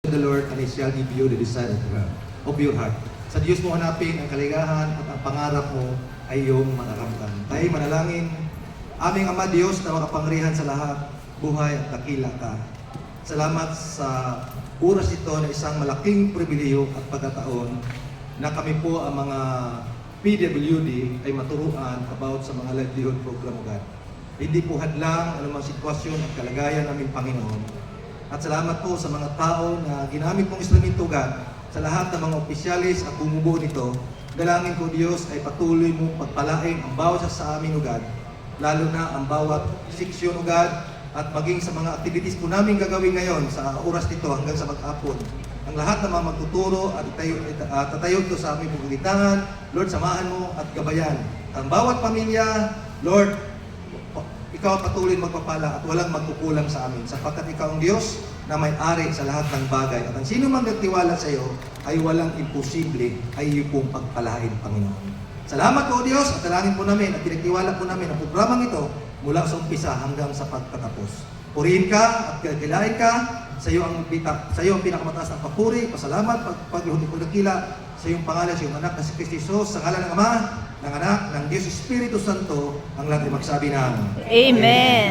the Lord and He shall give you the desire of your heart. Sa Diyos mo hanapin ang kaligayahan at ang pangarap mo ay iyong mararamdaman. Tayo manalangin, aming Ama Diyos na makapangyarihan sa lahat, buhay at dakila ka. Salamat sa oras ito na isang malaking pribileyo at pagkataon na kami po ang mga PWD ay maturuan about sa mga livelihood program, God. Hindi po hadlang anumang sitwasyon at kalagayan namin, Panginoon. At salamat po sa mga tao na ginamit mong instrumento, God, sa lahat ng mga opisyalis at bumubuo nito. Dalangin ko, Diyos, ay patuloy mong pagpalain ang bawat isa sa amin, O God, lalo na ang bawat seksyon, O God, at maging sa mga activities po namin gagawin ngayon sa oras nito hanggang sa mag-apon. Ang lahat ng mga magtuturo at tatayo ito sa aming pagalitangan, Lord, samahan mo at gabayan. Ang bawat pamilya, Lord, ikaw patuloy magpapala at walang magkukulang sa amin sapagkat ikaw ang Diyos na may-ari sa lahat ng bagay. At ang sino man nagtiwala sa iyo ay walang imposible ay iyo pong pagpalain, Panginoon. Salamat po, Diyos, at dalangin po namin at pinagtiwala po namin ang programang ito mula sa umpisa hanggang sa pagtatapos. Purihin ka at kilain ka. Sa iyo ang pinakamataas ng papuri, pasalamat, pagluhod ko dakila sa iyong pangalan, sa iyong anak na si Kristo Jesus, sa ngalan ng Ama, ng Anak, ng Diyos Espiritu Santo, ang lahat ay magsabi ng Amen.